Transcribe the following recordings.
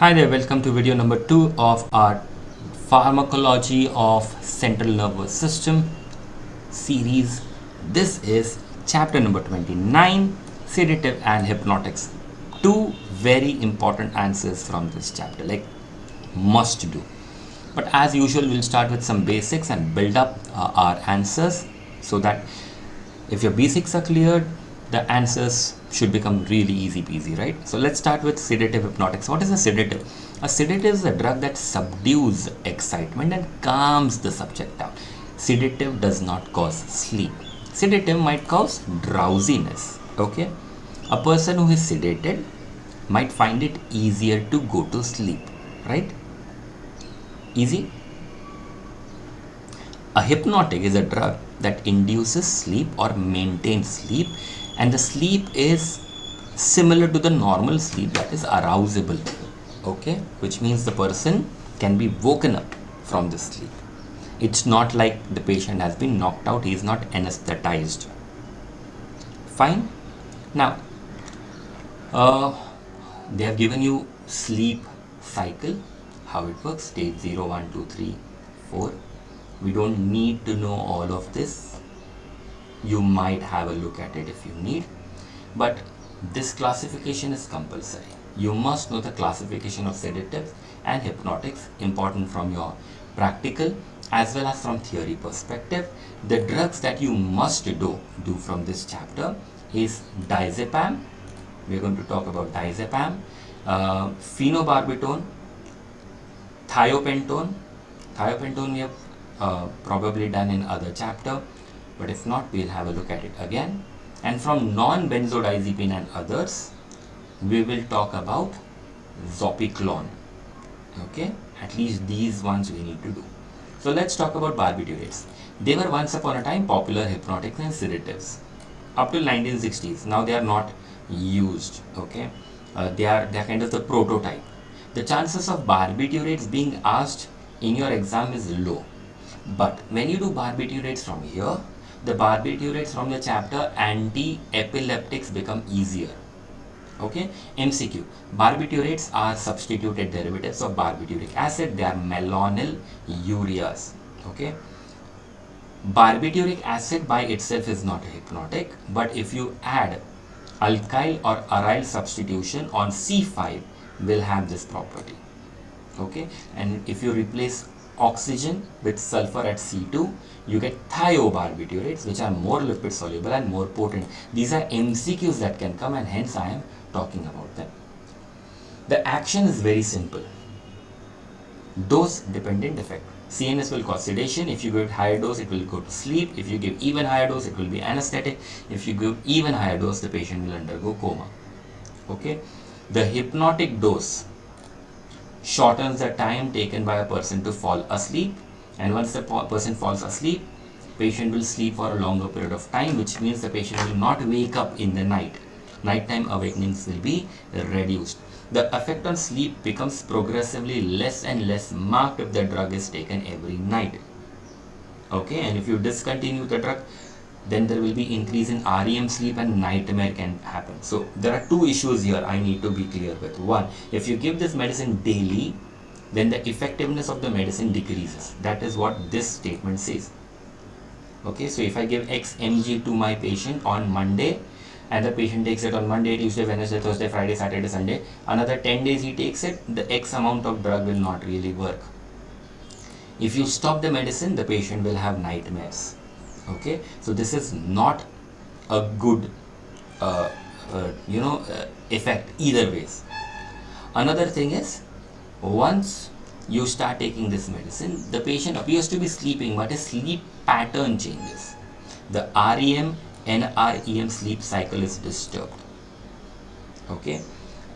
Hi there, welcome to video number 2 of our Pharmacology of Central Nervous System series. This is chapter number 29, Sedative and Hypnotics. Two very important answers from this chapter, like must do. But as usual, we'll start with some basics and build up our answers so that if your basics are cleared, the answers should become really easy peasy, right? So let's start with sedative hypnotics. What is a sedative? A sedative is a drug that subdues excitement and calms the subject down. Sedative does not cause sleep. Sedative might cause drowsiness. Okay, a person who is sedated might find it easier to go to sleep, right? Easy. A hypnotic is a drug that induces sleep or maintains sleep, and the sleep is similar to the normal sleep, that is arousable. Okay, which means the person can be woken up from the sleep. It's not like the patient has been knocked out, he is not anesthetized. Fine. Now, they have given you sleep cycle, how it works, stage 0, 1, 2, 3, 4. We don't need to know all of this. You might have a look at it if you need, but this classification is compulsory. You must know the classification of sedatives and hypnotics, important from your practical as well as from theory perspective. The drugs that you must do from this chapter is diazepam. We're going to talk about diazepam, phenobarbital, thiopentone. Thiopentone we have probably done in other chapter, but if not, we'll have a look at it again. And from non-benzodiazepine and others, we will talk about zopiclone. Okay, at least these ones we need to do. So let's talk about barbiturates. They were once upon a time popular hypnotics and sedatives up till 1960s. Now they are not used. Okay, they are kind of the prototype. The chances of barbiturates being asked in your exam is low, but when you do barbiturates from here, the barbiturates from the chapter anti-epileptics become easier. Okay, MCQ. Barbiturates are substituted derivatives of barbituric acid. They are malonyl ureas. Okay, barbituric acid by itself is not a hypnotic, but if you add alkyl or aryl substitution on C5, will have this property. Okay, and if you replace oxygen with sulfur at C2, you get thiobarbiturates, which are more lipid soluble and more potent. These are MCQs that can come, and hence I am talking about them. The action is very simple. Dose dependent effect. CNS will cause sedation. If you give higher dose, it will go to sleep. If you give even higher dose, it will be anesthetic. If you give even higher dose, the patient will undergo coma. Okay, the hypnotic dose shortens the time taken by a person to fall asleep, and once the person falls asleep, patient will sleep for a longer period of time, which means the patient will not wake up in the night. Nighttime awakenings will be reduced. The effect on sleep becomes progressively less and less marked if the drug is taken every night. Okay, and if you discontinue the drug, then there will be increase in REM sleep and nightmare can happen. So there are two issues here I need to be clear with. One, if you give this medicine daily, then the effectiveness of the medicine decreases. That is what this statement says. Okay, so if I give X mg to my patient on Monday, and the patient takes it on Monday, Tuesday, Wednesday, Thursday, Friday, Saturday, Sunday, another 10 days he takes it, the X amount of drug will not really work. If you stop the medicine, the patient will have nightmares. Okay, so this is not a good effect either ways. Another thing is, once you start taking this medicine, the patient appears to be sleeping, but his sleep pattern changes. The REM and REM sleep cycle is disturbed. Okay,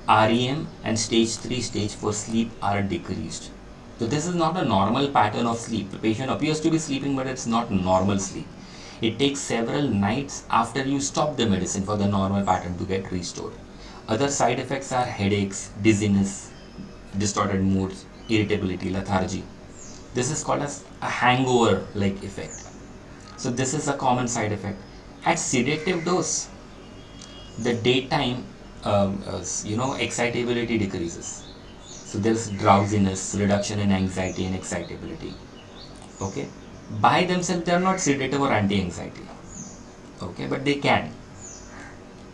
REM and stage 3, stage 4 sleep are decreased. So this is not a normal pattern of sleep. The patient appears to be sleeping, but it's not normal sleep. It takes several nights after you stop the medicine for the normal pattern to get restored. Other side effects are headaches, dizziness, distorted moods, irritability, lethargy. This is called as a hangover like effect. So this is a common side effect. At sedative dose, the daytime excitability decreases. So there's drowsiness, reduction in anxiety and excitability. Okay, by themselves they are not sedative or anti-anxiety. Okay, but they can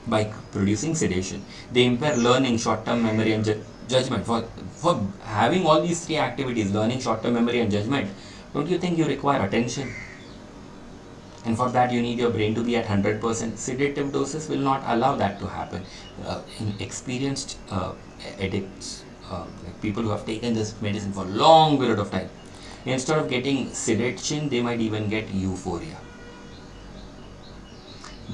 by producing sedation. They impair learning, short-term memory, and judgment. For having all these three activities, learning, short-term memory, and judgment, don't you think you require attention? And for that you need your brain to be at 100%. Sedative doses will not allow that to happen. In experienced addicts, like people who have taken this medicine for a long period of time, instead of getting sedation, they might even get euphoria.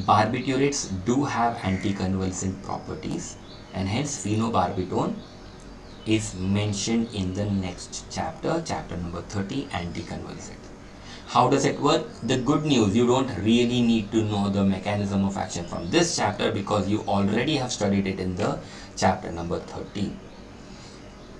Barbiturates do have anticonvulsant properties, and hence phenobarbital is mentioned in the next chapter, chapter number 30, anticonvulsant. How does it work? The good news, you don't really need to know the mechanism of action from this chapter because you already have studied it in the chapter number 30.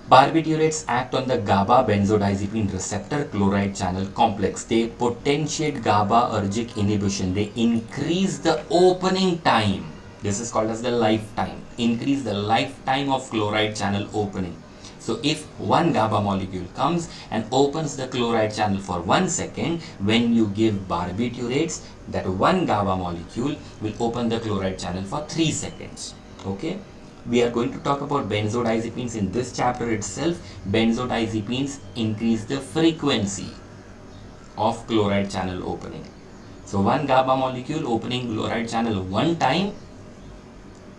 Barbiturates act on the GABA benzodiazepine receptor chloride channel complex. They potentiate GABAergic inhibition. They increase the opening time. This is called as the lifetime. Increase the lifetime of chloride channel opening. So if one GABA molecule comes and opens the chloride channel for 1 second, when you give barbiturates, that one GABA molecule will open the chloride channel for 3 seconds. Okay. We are going to talk about benzodiazepines in this chapter itself. Benzodiazepines increase the frequency of chloride channel opening. So one GABA molecule opening chloride channel one time,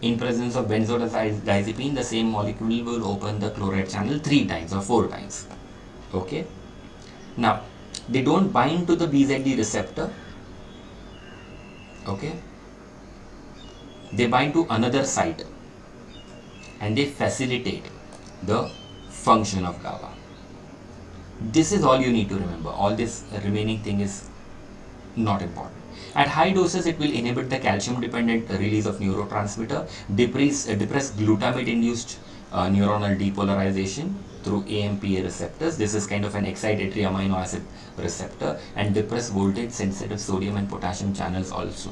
in presence of benzodiazepine, the same molecule will open the chloride channel 3 times or 4 times. Okay. Now, they don't bind to the BZD receptor. Okay. They bind to another site, and they facilitate the function of GABA. This is all you need to remember. All this remaining thing is not important. At high doses, it will inhibit the calcium-dependent release of neurotransmitter, depress glutamate-induced neuronal depolarization through AMPA receptors. This is kind of an excitatory amino acid receptor, and depress voltage-sensitive sodium and potassium channels also.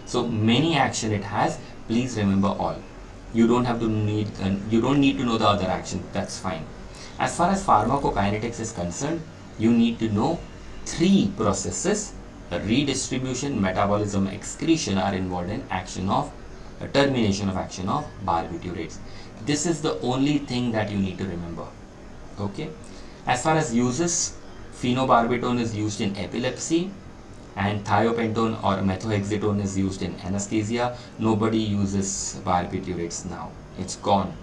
So many action it has. Please remember all. You don't need to know the other action. That's fine. As far as pharmacokinetics is concerned, you need to know 3 processes: redistribution, metabolism, excretion are involved in action of termination of action of barbiturates. This is the only thing that you need to remember. Okay. As far as uses, phenobarbital is used in epilepsy, and thiopentone or methotrexate is used in anesthesia. Nobody uses barbiturates now. It's gone.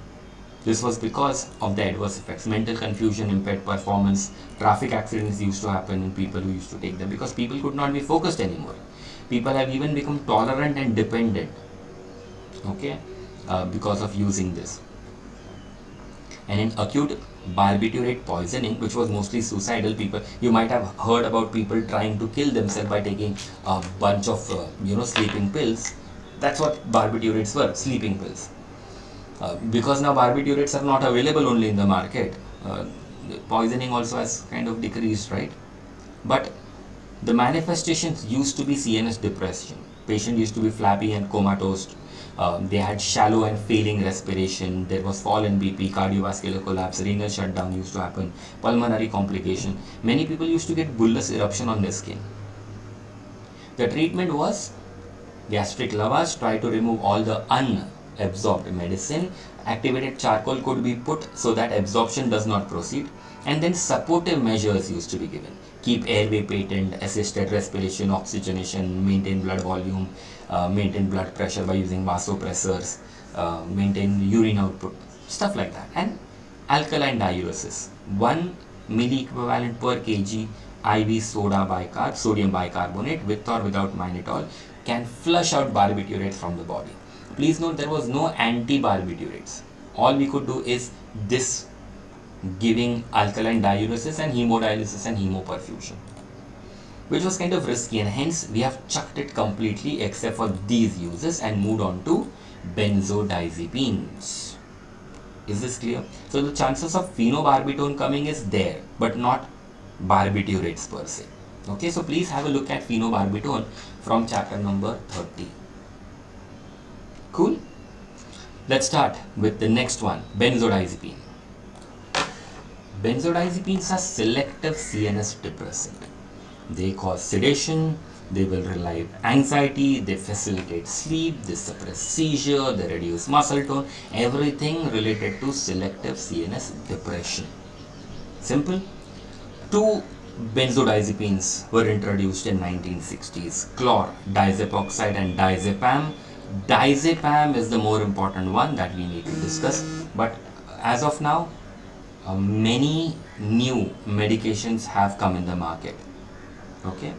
This was because of the adverse effects. Mental confusion, impaired performance, traffic accidents used to happen in people who used to take them because people could not be focused anymore. People have even become tolerant and dependent, okay, because of using this. And in acute barbiturate poisoning, which was mostly suicidal, people, you might have heard about people trying to kill themselves by taking a bunch of sleeping pills. That's what barbiturates were, sleeping pills. Because now barbiturates are not available only in the market, poisoning also has kind of decreased, right? But the manifestations used to be CNS depression. Patient used to be flabby and comatose. They had shallow and failing respiration. There was fall in BP, cardiovascular collapse, renal shutdown used to happen, pulmonary complication. Many people used to get bullous eruption on their skin. The treatment was gastric lavage, try to remove all the unabsorbed medicine. Activated charcoal could be put so that absorption does not proceed, and then supportive measures used to be given. Keep airway patent, assisted respiration, oxygenation, maintain blood volume, maintain blood pressure by using vasopressors, maintain urine output, stuff like that. And alkaline diuresis, 1 milliequivalent per kg IV sodium bicarbonate with or without mannitol can flush out barbiturates from the body. Please note, there was no anti-barbiturates. All we could do is this, giving alkaline diuresis and hemodialysis and hemoperfusion, which was kind of risky, and hence we have chucked it completely except for these uses and moved on to benzodiazepines. Is this clear? So the chances of phenobarbital coming is there, but not barbiturates per se. Okay, so please have a look at phenobarbital from chapter number 30. Cool. Let's start with the next one, benzodiazepine. Benzodiazepines are selective CNS depressant. They cause sedation, they will relieve anxiety, they facilitate sleep, they suppress seizure, they reduce muscle tone, everything related to selective CNS depression. Simple. Two benzodiazepines were introduced in 1960s, chlor, diazepoxide and diazepam. Diazepam is the more important one that we need to discuss, but as of now, many new medications have come in the market. Okay,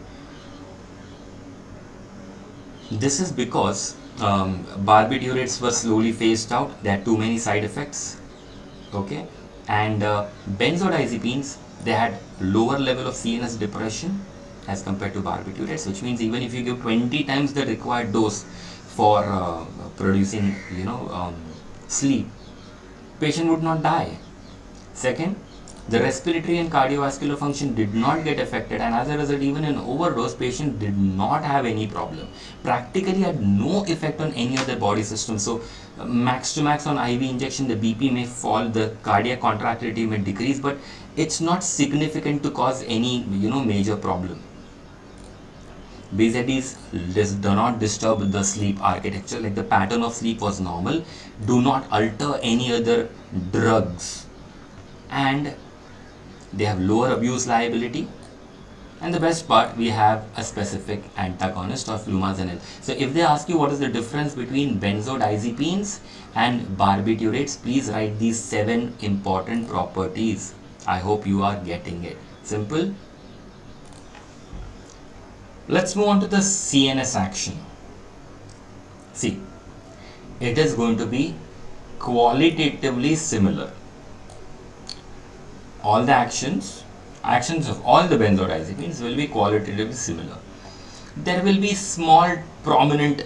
this is because barbiturates were slowly phased out. There are too many side effects. Okay, and benzodiazepines, they had lower level of CNS depression as compared to barbiturates, which means even if you give 20 times the required dose for producing sleep, patient would not die. Second, the respiratory and cardiovascular function did not get affected, and as a result, even in overdose, patient did not have any problem. Practically had no effect on any other body system. So, max to max on IV injection, the BP may fall, the cardiac contractility may decrease, but it's not significant to cause any major problem. BZDs do not disturb the sleep architecture, like the pattern of sleep was normal, do not alter any other drugs, and they have lower abuse liability. And the best part, we have a specific antagonist of flumazenil. So if they ask you what is the difference between benzodiazepines and barbiturates, please write these 7 important properties. I hope you are getting it. Simple. Let's move on to the CNS action. See, it is going to be qualitatively similar. All the actions of all the benzodiazepines will be qualitatively similar. There will be small prominent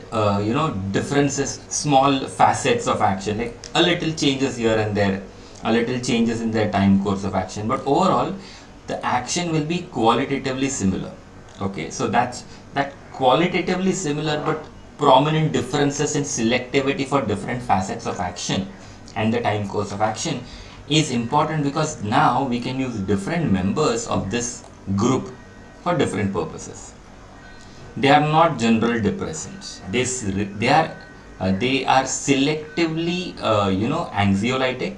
differences, small facets of action, like a little changes here and there, a little changes in their time course of action, but overall the action will be qualitatively similar. Okay, so that qualitatively similar but prominent differences in selectivity for different facets of action and the time course of action is important, because now we can use different members of this group for different purposes. They are not general depressants. They are selectively anxiolytic.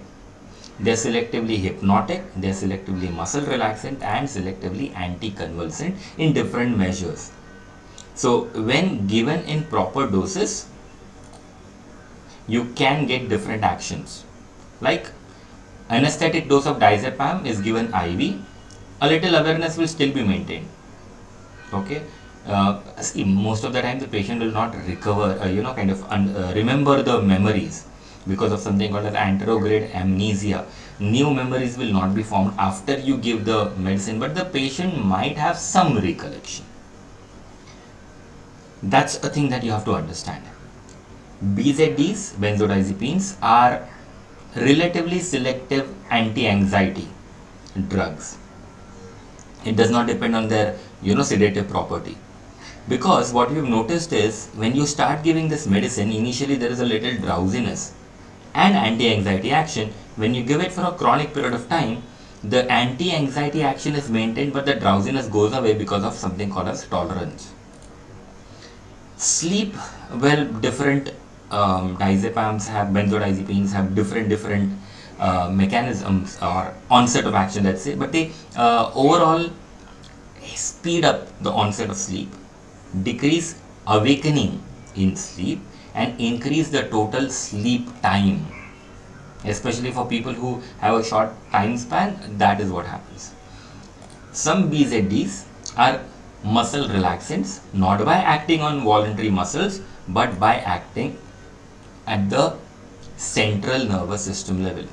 They are selectively hypnotic. They are selectively muscle relaxant and selectively anticonvulsant in different measures. So when given in proper doses, you can get different actions. Like anesthetic dose of diazepam is given IV, a little awareness will still be maintained. Okay, see, most of the time the patient will not recover, remember the memories because of something called as anterograde amnesia. New memories will not be formed after you give the medicine, but the patient might have some recollection. That's a thing that you have to understand. BZDs, benzodiazepines, are relatively selective anti-anxiety drugs. It does not depend on their sedative property, because what we've noticed is when you start giving this medicine, initially there is a little drowsiness and anti-anxiety action. When you give it for a chronic period of time, the anti-anxiety action is maintained, but the drowsiness goes away because of something called as tolerance. Sleep, well, different benzodiazepines have different mechanisms or onset of action, let's say, but they overall speed up the onset of sleep, decrease awakening in sleep, and increase the total sleep time. Especially for people who have a short time span, that is what happens. Some BZDs are muscle relaxants, not by acting on voluntary muscles, but by acting at the central nervous system level.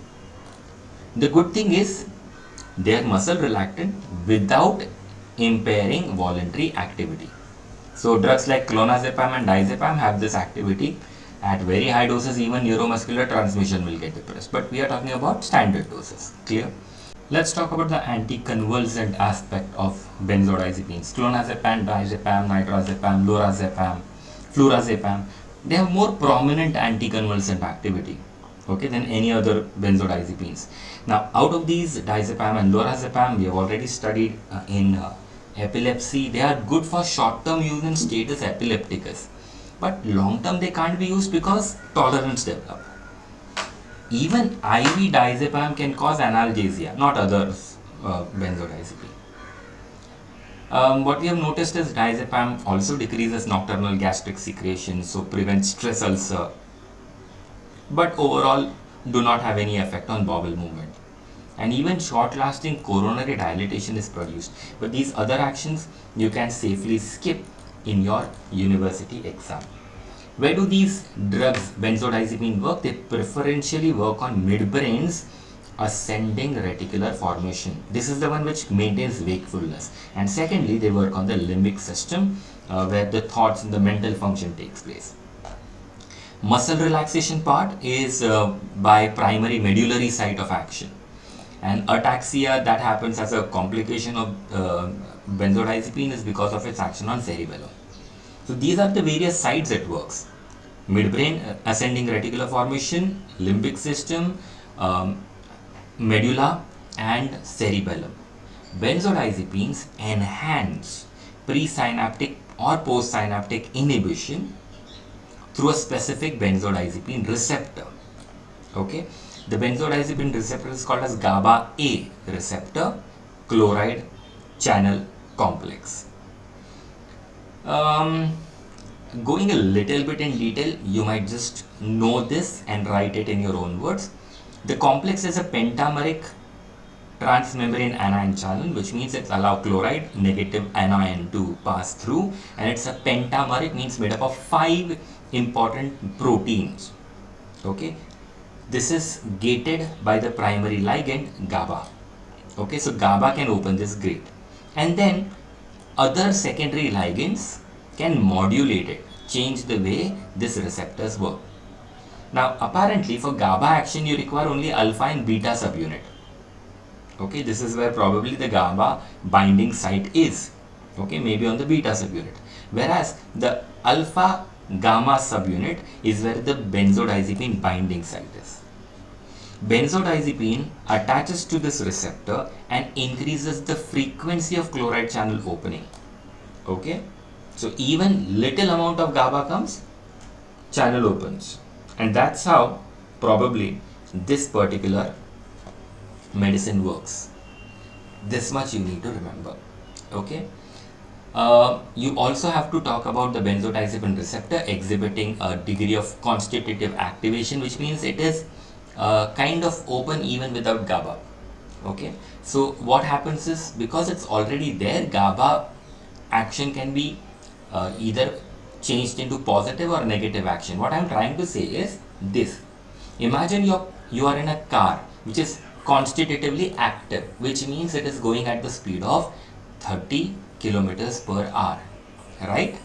The good thing is they are muscle relaxant without impairing voluntary activity. So drugs like clonazepam and diazepam have this activity. At very high doses, even neuromuscular transmission will get depressed, but we are talking about standard doses. Clear? Let's talk about the anticonvulsant aspect of benzodiazepines. Clonazepam, diazepam, nitrazepam, lorazepam, flurazepam, they have more prominent anticonvulsant activity. okay, than any other benzodiazepines. Now, out of these, diazepam and lorazepam, we have already studied in epilepsy. They are good for short-term use in status epilepticus, but long-term they can't be used because tolerance develop. Even IV diazepam can cause analgesia, not others benzodiazepine. What we have noticed is diazepam also decreases nocturnal gastric secretion, so prevents stress ulcer, but overall do not have any effect on bowel movement. And even short-lasting coronary dilatation is produced. But these other actions you can safely skip in your university exam. Where do these drugs, benzodiazepine, work? They preferentially work on midbrain's ascending reticular formation. This is the one which maintains wakefulness. And secondly, they work on the limbic system where the thoughts and the mental function takes place. Muscle relaxation part is by primary medullary site of action. And ataxia that happens as a complication of benzodiazepine is because of its action on cerebellum. So these are the various sites it works. Midbrain, ascending reticular formation, limbic system, medulla and cerebellum. Benzodiazepines enhance presynaptic or postsynaptic inhibition through a specific benzodiazepine receptor. Okay, the benzodiazepine receptor is called as GABA A receptor chloride channel complex. Going a little bit in detail, you might just know this and write it in your own words. The complex is a pentameric transmembrane anion channel, which means it's allow chloride negative anion to pass through, and it's a pentameric, means made up of 5 important proteins. Okay, this is gated by the primary ligand GABA. Okay, so GABA can open this gate, and then other secondary ligands can modulate it, change the way these receptors work. Now, apparently for GABA action, you require only alpha and beta subunit. Okay, this is where probably the GABA binding site is. Okay, maybe on the beta subunit. Whereas the alpha gamma subunit is where the benzodiazepine binding site is. Benzodiazepine attaches to this receptor and increases the frequency of chloride channel opening. Okay, so even little amount of GABA comes, channel opens, and that's how probably this particular medicine works. This much you need to remember. Okay, you also have to talk about the benzodiazepine receptor exhibiting a degree of constitutive activation, which means it is kind of open even without GABA. Okay, so what happens is, because it's already there, GABA action can be either changed into positive or negative action. What I'm trying to say is this: imagine you are in a car which is constitutively active, which means it is going at the speed of 30 kilometers per hour, right?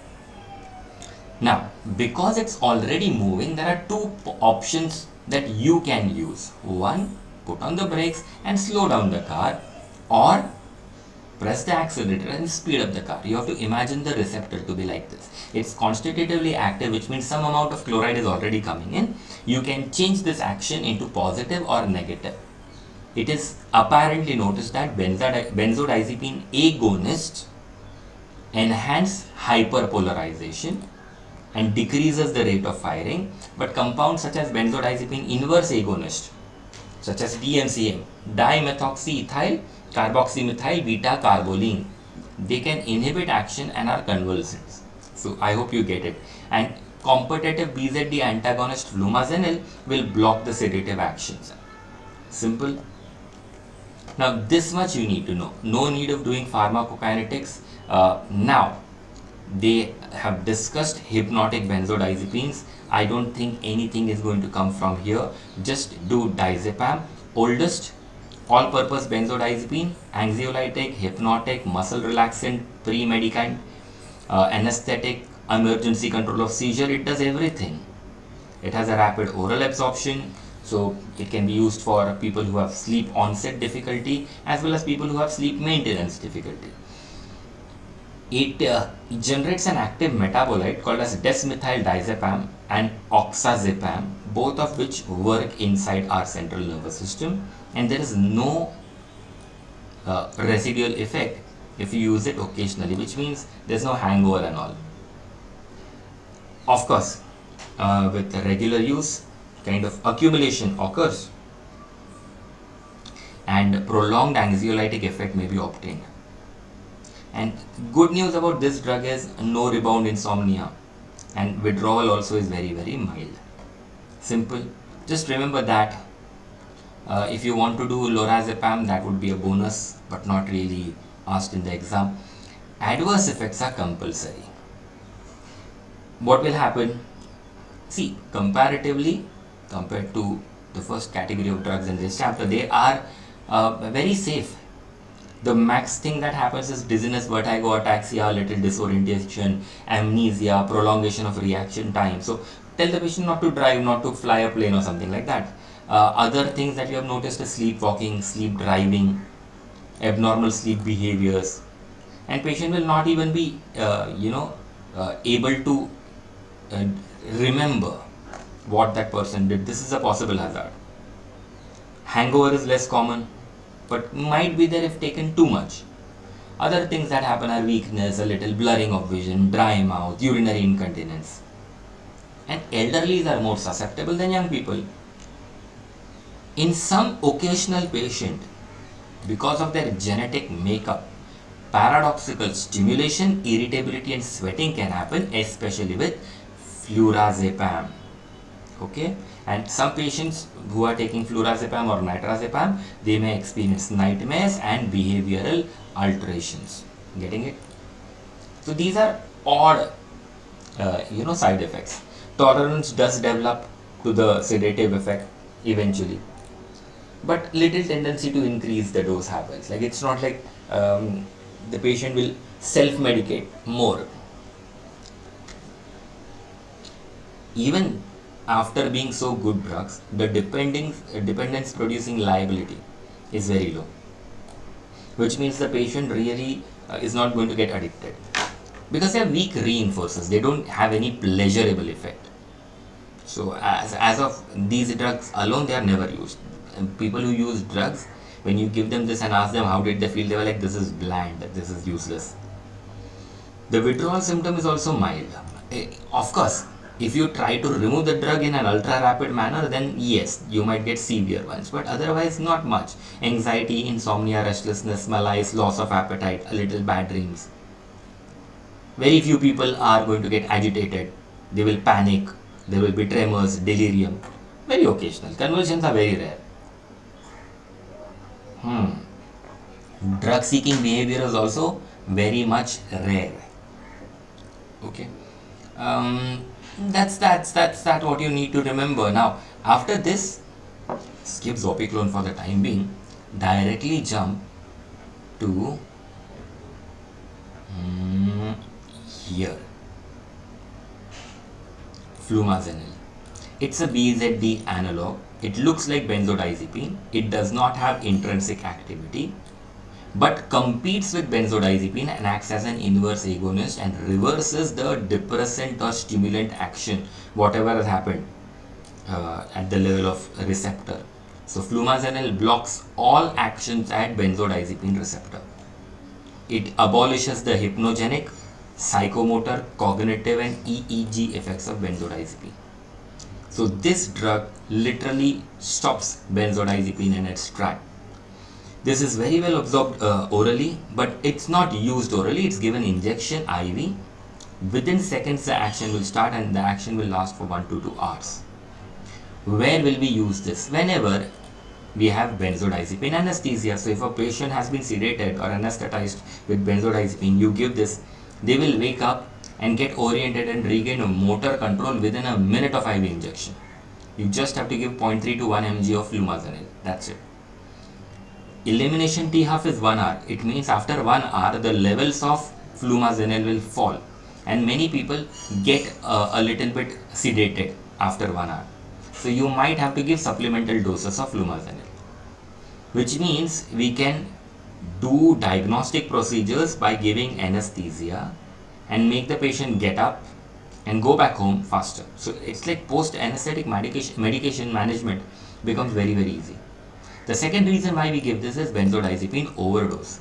Now, because it's already moving, there are 2 options that you can use. One, put on the brakes and slow down the car, or press the accelerator and speed up the car. You have to imagine the receptor to be like this. It's constitutively active, which means some amount of chloride is already coming in. You can change this action into positive or negative. It is apparently noticed that benzodiazepine agonists enhance hyperpolarization and decreases the rate of firing, but compounds such as benzodiazepine inverse agonist, such as DMCM, dimethoxyethyl carboxymethyl beta carboline, they can inhibit action and are convulsants. So I hope you get it. And competitive BZD antagonist flumazenil will block the sedative actions. Simple. Now this much you need to know. No need of doing pharmacokinetics. Now they have discussed hypnotic benzodiazepines. I don't think anything is going to come from here. Just do diazepam, oldest all-purpose benzodiazepine, anxiolytic, hypnotic, muscle relaxant, pre-medicant, anesthetic, emergency control of seizure. It does everything. It has a rapid oral absorption, so it can be used for people who have sleep onset difficulty as well as people who have sleep maintenance difficulty. It generates an active metabolite called as desmethyl diazepam and oxazepam, both of which work inside our central nervous system, and there is no residual effect if you use it occasionally, which means there's no hangover and all. Of course, with regular use, kind of accumulation occurs and prolonged anxiolytic effect may be obtained. And good news about this drug is no rebound insomnia, and withdrawal also is very, very mild. Simple. Just remember that. If you want to do lorazepam, that would be a bonus, but not really asked in the exam. Adverse effects are compulsory. What will happen? See, comparatively, compared to the first category of drugs in this chapter, they are very safe. The max thing that happens is dizziness, vertigo, ataxia, little disorientation, amnesia, prolongation of reaction time. So tell the patient not to drive, not to fly a plane or something like that. Other things that you have noticed is sleepwalking, sleep driving, abnormal sleep behaviors, and patient will not even be able to remember what that person did. This is a possible hazard. Hangover is less common, but might be there if taken too much. Other things that happen are weakness, a little blurring of vision, dry mouth, urinary incontinence. And elderlies are more susceptible than young people. In some occasional patient, because of their genetic makeup, paradoxical stimulation, irritability and sweating can happen, especially with flurazepam. Okay, and some patients who are taking flurazepam or nitrazepam, they may experience nightmares and behavioral alterations. Getting it? So these are odd side effects. Tolerance does develop to the sedative effect eventually, but little tendency to increase the dose happens. Like, it's not like the patient will self-medicate more. Even after being so good drugs, the dependence producing liability is very low, which means the patient really is not going to get addicted, because they are weak reinforcers. They don't have any pleasurable effect. So as of these drugs alone, they are never used. And people who use drugs, when you give them this and ask them how did they feel, they were like, this is bland, this is useless. The withdrawal symptom is also mild. Of course, if you try to remove the drug in an ultra rapid manner, then yes, you might get severe ones, but otherwise not much. Anxiety, insomnia, restlessness, malaise, loss of appetite, a little bad dreams. Very few people are going to get agitated. They will panic. There will be tremors, delirium. Very occasional. Convulsions are very rare. Drug seeking behavior is also very much rare. Okay. That's what you need to remember. Now, after this, skip zopiclone for the time being. Directly jump to here. Flumazenil. It's a BZD analog. It looks like benzodiazepine. It does not have intrinsic activity, but competes with benzodiazepine and acts as an inverse agonist and reverses the depressant or stimulant action, whatever has happened at the level of receptor. So flumazenil blocks all actions at benzodiazepine receptor. It abolishes the hypnogenic, psychomotor, cognitive and EEG effects of benzodiazepine. So this drug literally stops benzodiazepine in its track. This is very well absorbed orally, but it's not used orally. It's given injection IV. Within seconds the action will start, and the action will last for 1 to 2 hours. Where will we use this? Whenever we have benzodiazepine anesthesia. So if a patient has been sedated or anesthetized with benzodiazepine, you give this, they will wake up and get oriented and regain a motor control within a minute of IV injection. You just have to give 0.3 to 1 mg of flumazenil. That's it. Elimination T-half is 1 hour. It means after 1 hour, the levels of flumazenil will fall, and many people get a little bit sedated after 1 hour. So you might have to give supplemental doses of flumazenil, which means we can do diagnostic procedures by giving anesthesia and make the patient get up and go back home faster. So it's like post anesthetic medication management becomes very easy. The second reason why we give this is benzodiazepine overdose.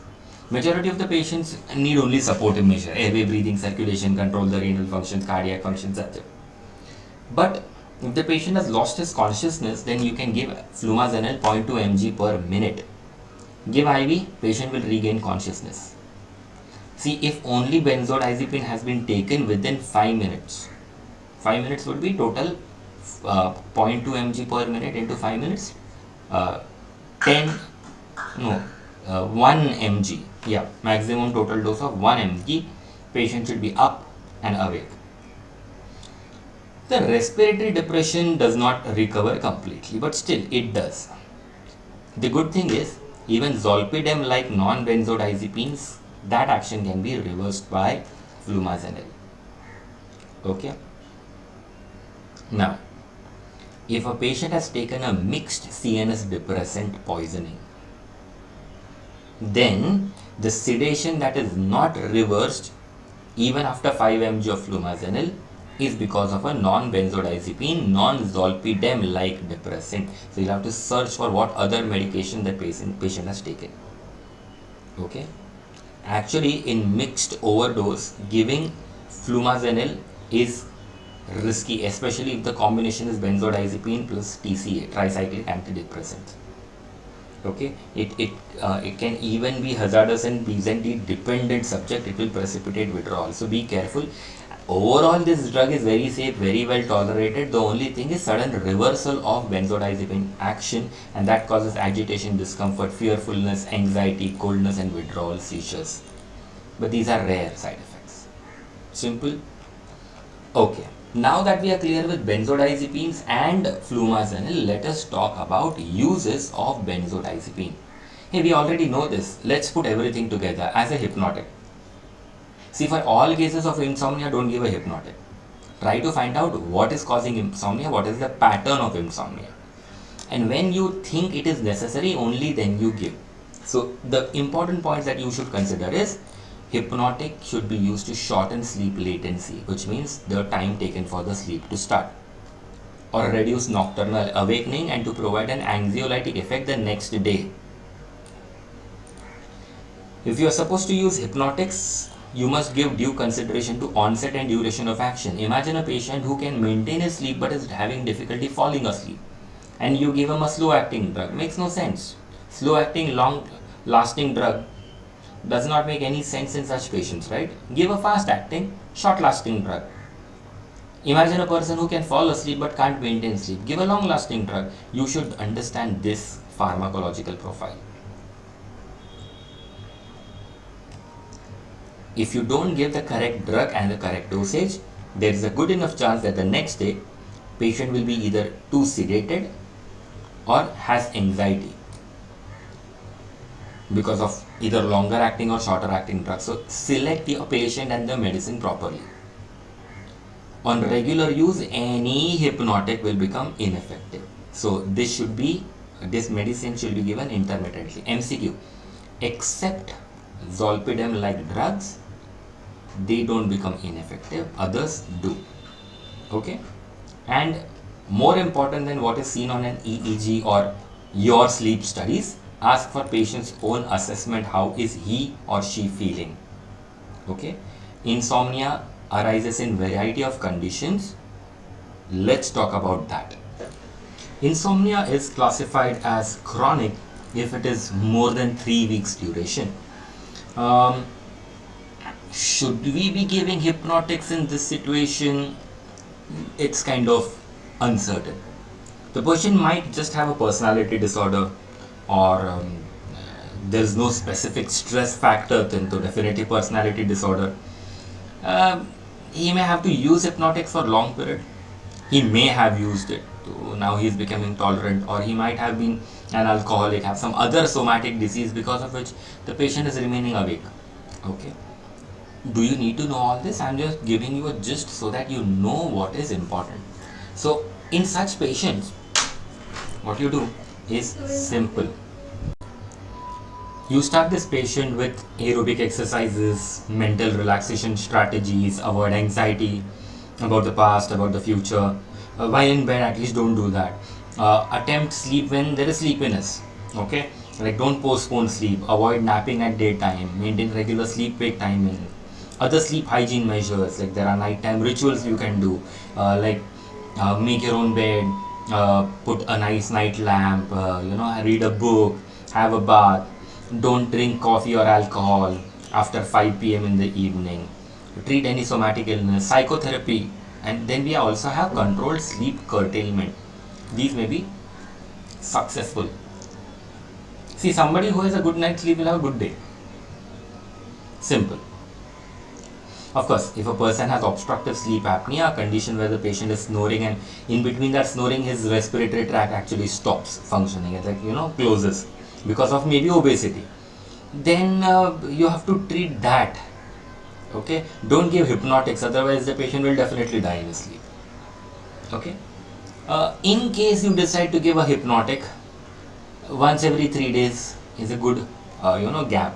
Majority of the patients need only supportive measure, airway, breathing, circulation, control the renal functions, cardiac functions, that's it. But if the patient has lost his consciousness, then you can give flumazenil 0.2 mg per minute. Give IV, patient will regain consciousness. See, if only benzodiazepine has been taken within 5 minutes, 5 minutes would be total 0.2 mg per minute into 5 minutes, 1 mg, yeah, maximum total dose of 1 mg, patient should be up and awake. The respiratory depression does not recover completely, but still it does. The good thing is, even zolpidem like non-benzodiazepines, that action can be reversed by flumazenil. Okay. Now, if a patient has taken a mixed CNS depressant poisoning, then the sedation that is not reversed even after 5 mg of flumazenil is because of a non-benzodiazepine, non-zolpidem like depressant. So you'll have to search for what other medication that patient has taken. Okay. Actually, in mixed overdose, giving flumazenil is risky, especially if the combination is benzodiazepine plus TCA, tricyclic antidepressant. Okay, it can even be hazardous and presently dependent subject. It will precipitate withdrawal, so be careful. Overall, this drug is very safe, very well tolerated. The only thing is sudden reversal of benzodiazepine action, and that causes agitation, discomfort, fearfulness, anxiety, coldness, and withdrawal seizures. But these are rare side effects. Simple. Okay. Now that we are clear with benzodiazepines and flumazenil, let us talk about uses of benzodiazepine. Hey, we already know this. Let's put everything together as a hypnotic. See, for all cases of insomnia, don't give a hypnotic. Try to find out what is causing insomnia, what is the pattern of insomnia. And when you think it is necessary, only then you give. So the important points that you should consider is hypnotic should be used to shorten sleep latency, which means the time taken for the sleep to start, or reduce nocturnal awakening and to provide an anxiolytic effect the next day. If you are supposed to use hypnotics, you must give due consideration to onset and duration of action. Imagine a patient who can maintain his sleep but is having difficulty falling asleep, and you give him a slow acting drug. Makes no sense. Slow acting, long lasting drug does not make any sense in such patients, right? Give a fast acting, short lasting drug. Imagine a person who can fall asleep but can't maintain sleep. Give a long lasting drug. You should understand this pharmacological profile. If you don't give the correct drug and the correct dosage, there is a good enough chance that the next day patient will be either too sedated or has anxiety because of either longer acting or shorter acting drugs. So select your patient and the medicine properly. On regular use, any hypnotic will become ineffective. So this medicine should be given intermittently. MCQ, except zolpidem like drugs, they don't become ineffective, others do. Okay. And more important than what is seen on an EEG or your sleep studies, ask for patient's own assessment. How is he or she feeling? Okay. Insomnia arises in variety of conditions. Let's talk about that. Insomnia is classified as chronic if it is more than 3 weeks duration. Should we be giving hypnotics in this situation? It's kind of uncertain. The patient might just have a personality disorder, or there's no specific stress factor to definitive personality disorder. He may have to use hypnotics for long period. He may have used it, so now he is becoming tolerant, or he might have been an alcoholic, have some other somatic disease because of which the patient is remaining awake. Okay. Do you need to know all this? I'm just giving you a gist so that you know what is important. So in such patients, what you do is simple. You start this patient with aerobic exercises, mental relaxation strategies, avoid anxiety, about the past, about the future. While in bed, at least don't do that. Attempt sleep when there is sleepiness. Okay, like don't postpone sleep. Avoid napping at daytime. Maintain regular sleep wake timing. Other sleep hygiene measures, like there are nighttime rituals you can do, make your own bed, put a nice night lamp, read a book, have a bath. Don't drink coffee or alcohol after 5 p.m. in the evening. Treat any somatic illness, psychotherapy, and then we also have controlled sleep curtailment. These may be successful. See, somebody who has a good night's sleep will have a good day. Simple. Of course, if a person has obstructive sleep apnea, a condition where the patient is snoring and in between that snoring his respiratory tract actually stops functioning, it closes because of maybe obesity, then you have to treat that. Okay, don't give hypnotics, otherwise the patient will definitely die in his sleep. Okay, in case you decide to give a hypnotic, once every 3 days is a good gap.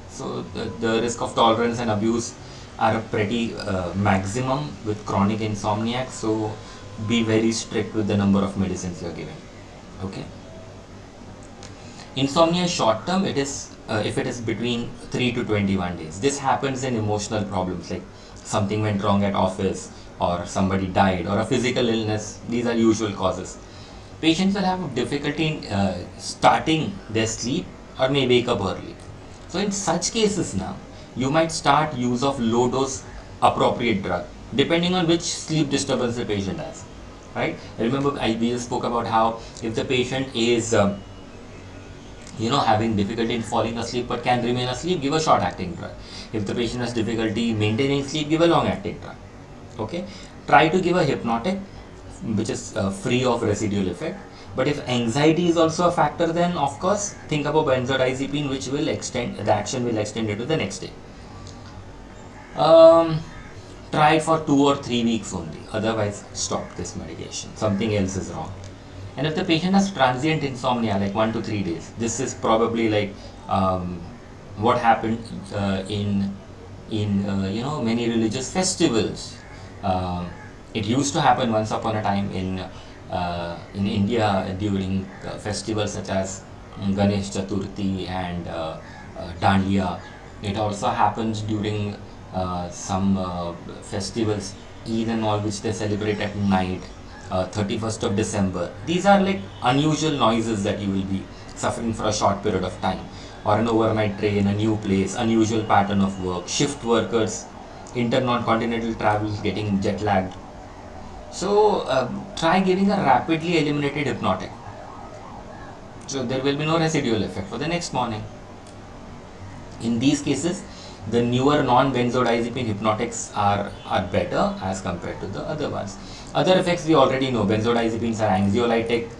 So the risk of tolerance and abuse are pretty maximum with chronic insomniac, so be very strict with the number of medicines you are giving. Okay, insomnia is short term. It is if it is between 3 to 21 days. This happens in emotional problems like something went wrong at office, or somebody died, or a physical illness. These are usual causes. Patients will have difficulty in starting their sleep or may wake up early. So in such cases now, you might start use of low dose appropriate drug depending on which sleep disturbance the patient has. Right? Remember, we just spoke about how if the patient is having difficulty in falling asleep but can remain asleep, give a short acting drug. If the patient has difficulty maintaining sleep, give a long acting drug. Okay, try to give a hypnotic which is free of residual effect. But if anxiety is also a factor, then of course think about benzodiazepine, which will extend the action, will extend it to the next day. Try it for 2 or 3 weeks only, otherwise stop this medication. Something else is wrong. And if the patient has transient insomnia like 1 to 3 days, this is probably like what happened in many religious festivals. It used to happen once upon a time in India during festivals such as Ganesh Chaturthi and Dandiya. It also happens during some festivals, Eid and all, which they celebrate at night, 31st of December. These are like unusual noises that you will be suffering for a short period of time, or an overnight stay in a new place, unusual pattern of work, shift workers, intercontinental travel, getting jet lagged. So try giving a rapidly eliminated hypnotic. So there will be no residual effect for the next morning. In these cases, the newer non-benzodiazepine hypnotics are better as compared to the other ones. Other effects we already know. Benzodiazepines are anxiolytic,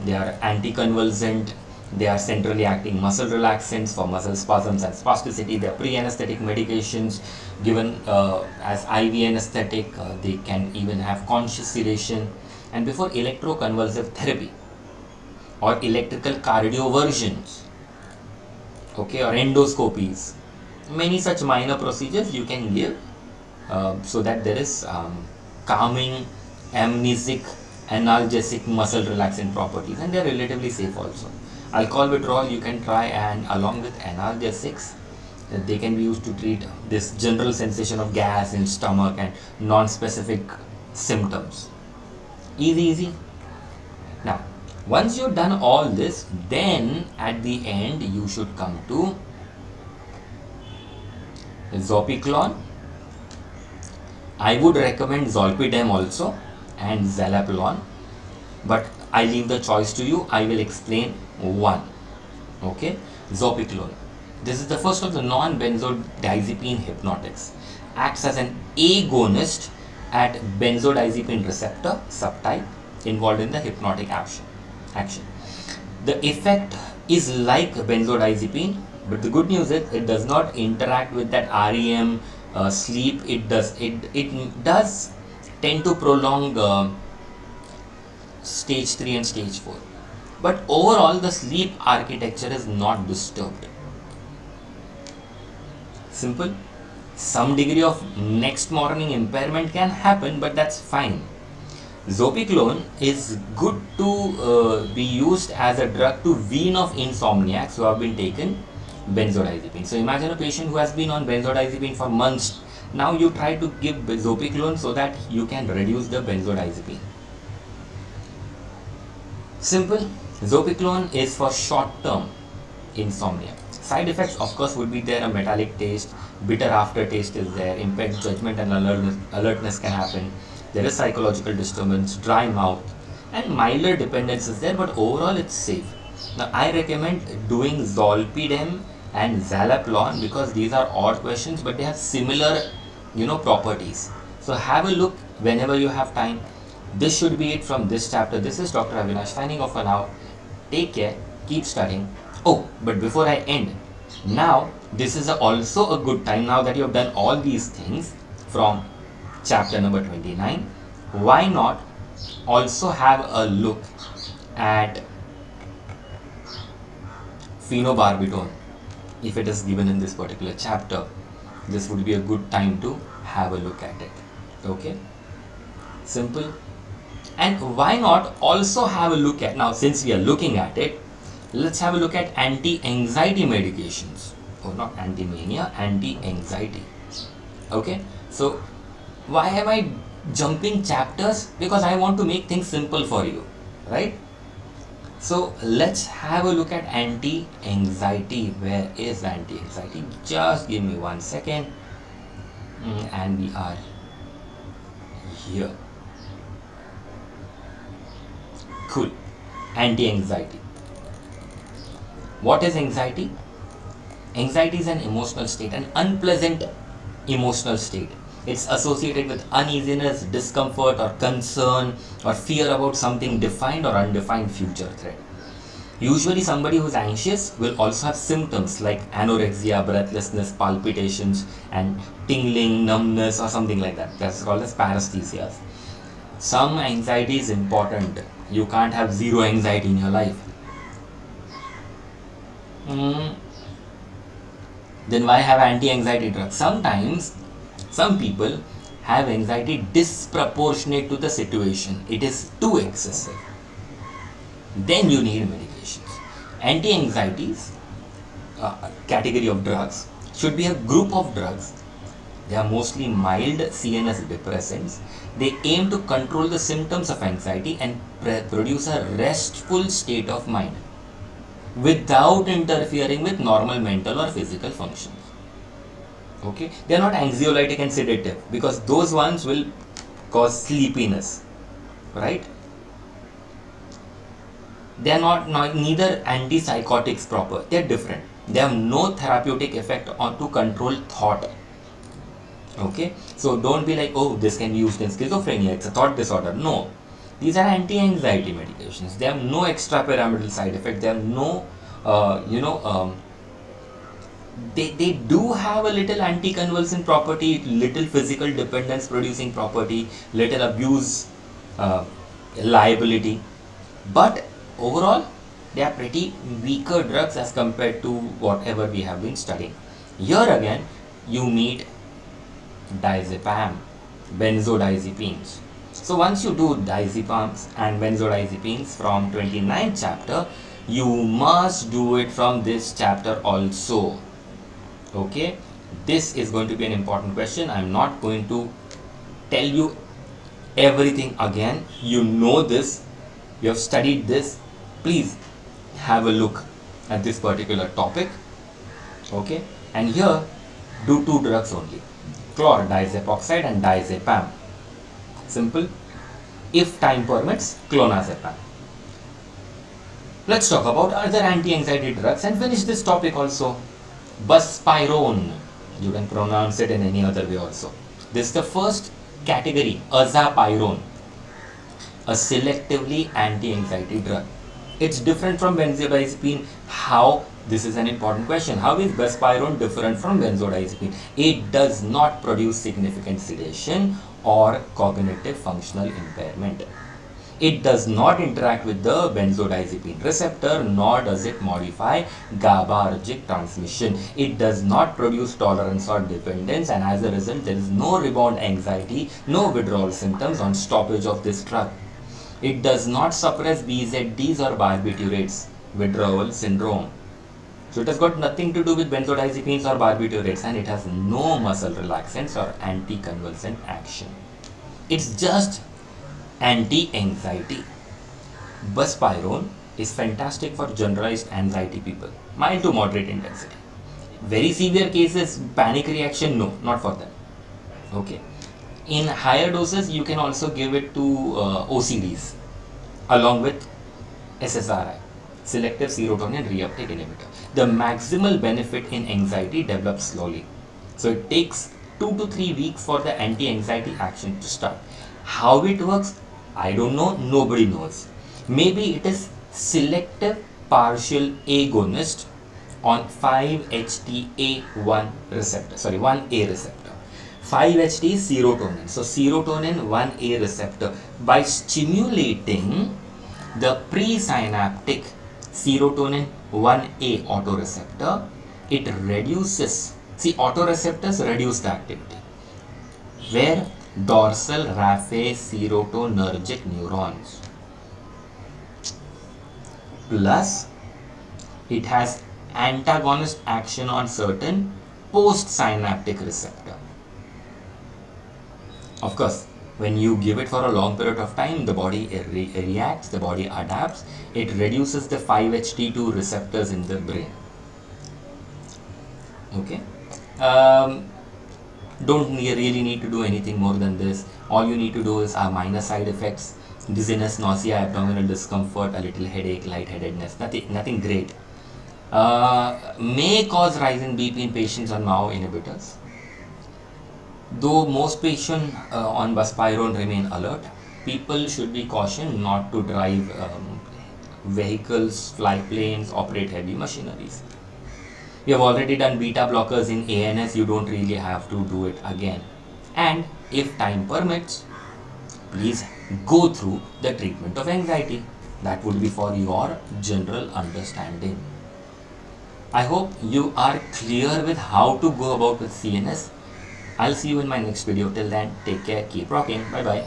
they are anticonvulsant, they are centrally acting muscle relaxants for muscle spasms and spasticity. They are pre-anesthetic medications given as IV anesthetic. They can even have conscious sedation. And before electroconvulsive therapy or electrical cardioversions, okay, or endoscopies, many such minor procedures you can give so that there is calming, amnesic, analgesic, muscle relaxant properties, and they are relatively safe also. Alcohol withdrawal you can try, and along with analgesics, they can be used to treat this general sensation of gas in stomach and non-specific symptoms. Easy. Now, once you've done all this, then at the end you should come to Zopiclone. I would recommend Zolpidem also and Zalapilone, but I leave the choice to you. I will explain one. Okay, Zopiclone. This is the first of the non-benzodiazepine hypnotics. Acts as an agonist at benzodiazepine receptor subtype involved in the hypnotic action. The effect is like benzodiazepine, but the good news is it does not interact with that REM sleep. It does tend to prolong stage 3 and stage 4, but overall the sleep architecture is not disturbed. Simple. Some degree of next morning impairment can happen, but that's fine. Zopiclone is good to be used as a drug to wean off insomniacs who have been taken benzodiazepine. So imagine a patient who has been on benzodiazepine for months. Now you try to give Zopiclone so that you can reduce the benzodiazepine. Simple. Zopiclone is for short-term insomnia. Side effects, of course, would be there. A metallic taste, bitter aftertaste is there, impaired judgment and alertness can happen. There is psychological disturbance, dry mouth, and milder dependence is there, but overall it's safe. Now, I recommend doing Zolpidem and Zaleplon because these are odd questions, but they have similar, properties. So have a look whenever you have time. This should be it from this chapter. This is Dr. Avinash signing off for now. Take care, keep studying. Oh, but before I end, now this is also a good time, now that you have done all these things from chapter number 29, why not also have a look at phenobarbital if it is given in this particular chapter. This would be a good time to have a look at it. Okay, simple. And why not also have a look at, now since we are looking at it, let's have a look at anti-anxiety medications. Oh, not anti-mania, anti-anxiety. Okay, so why am I jumping chapters? Because I want to make things simple for you, right? So let's have a look at anti-anxiety. Where is anti-anxiety? Just give me 1 second. And we are here. Cool. Anti-anxiety. What is anxiety? Anxiety is an emotional state, an unpleasant emotional state. It's associated with uneasiness, discomfort, or concern, or fear about something defined or undefined future threat. Usually, somebody who's anxious will also have symptoms like anorexia, breathlessness, palpitations, and tingling, numbness, or something like that. That's called as paresthesias. Some anxiety is important. You can't have zero anxiety in your life. Then why have anti-anxiety drugs? Sometimes some people have anxiety disproportionate to the situation. It is too excessive. Then you need medications. Anti-anxieties, category of drugs, should be a group of drugs. They are mostly mild CNS depressants. They aim to control the symptoms of anxiety and produce a restful state of mind without interfering with normal mental or physical functions. Okay, they are not anxiolytic and sedative because those ones will cause sleepiness, right? They are not neither antipsychotics proper. They are different. They have no therapeutic effect on to control thought. Okay, so don't be like, oh, this can be used in schizophrenia, it's a thought disorder. No, these are anti-anxiety medications. They have no extrapyramidal side effect. They have no they do have a little anticonvulsant property, little physical dependence producing property, little abuse liability, but overall they are pretty weaker drugs as compared to whatever we have been studying. Here again you meet diazepam, benzodiazepines. So once you do diazepams and benzodiazepines from 29th chapter, you must do it from this chapter also. Okay, this is going to be an important question. I'm not going to tell you everything again. You know this, you have studied this. Please have a look at this particular topic. Okay, and here do two drugs only, chlordiazepoxide and diazepam. Simple. If time permits, clonazepam. Let's talk about other anti-anxiety drugs and finish this topic also. Buspirone, you can pronounce it in any other way also. This is the first category, azapirone, a selectively anti-anxiety drug. It's different from benzodiazepine. How? This is an important question. How is buspirone different from benzodiazepine? It does not produce significant sedation or cognitive functional impairment. It does not interact with the benzodiazepine receptor, nor does it modify GABAergic transmission. It does not produce tolerance or dependence, and as a result, there is no rebound anxiety, no withdrawal symptoms on stoppage of this drug. It does not suppress BZDs or barbiturates, withdrawal syndrome. So it has got nothing to do with benzodiazepines or barbiturates, and it has no muscle relaxants or anticonvulsant action. It's just anti-anxiety. Buspirone is fantastic for generalized anxiety people, mild to moderate intensity. Very severe cases, panic reaction, no, not for them. Okay. In higher doses, you can also give it to OCDs along with SSRI, selective serotonin reuptake inhibitor. The maximal benefit in anxiety develops slowly. So it takes 2 to 3 weeks for the anti-anxiety action to start. How it works, I don't know, nobody knows. Maybe it is selective partial agonist on 5-HT1A receptor, 1A receptor. 5-HT is serotonin. So serotonin 1A receptor. By stimulating the presynaptic serotonin 1A autoreceptor, it reduces, see, autoreceptors reduce the activity, where dorsal raphe serotonergic neurons, plus it has antagonist action on certain postsynaptic receptor. Of course, when you give it for a long period of time, the body reacts, the body adapts, it reduces the 5-HT2 receptors in the brain. Okay. Don't really need to do anything more than this. All you need to do is minor side effects, dizziness, nausea, abdominal discomfort, a little headache, lightheadedness, nothing great. May cause rise in BP in patients on MAO inhibitors. Though most patients on buspirone remain alert, people should be cautioned not to drive vehicles, fly planes, operate heavy machineries. We have already done beta blockers in ANS, you don't really have to do it again. And if time permits, please go through the treatment of anxiety. That would be for your general understanding. I hope you are clear with how to go about with CNS. I'll see you in my next video. Till then, take care, keep rocking. Bye bye.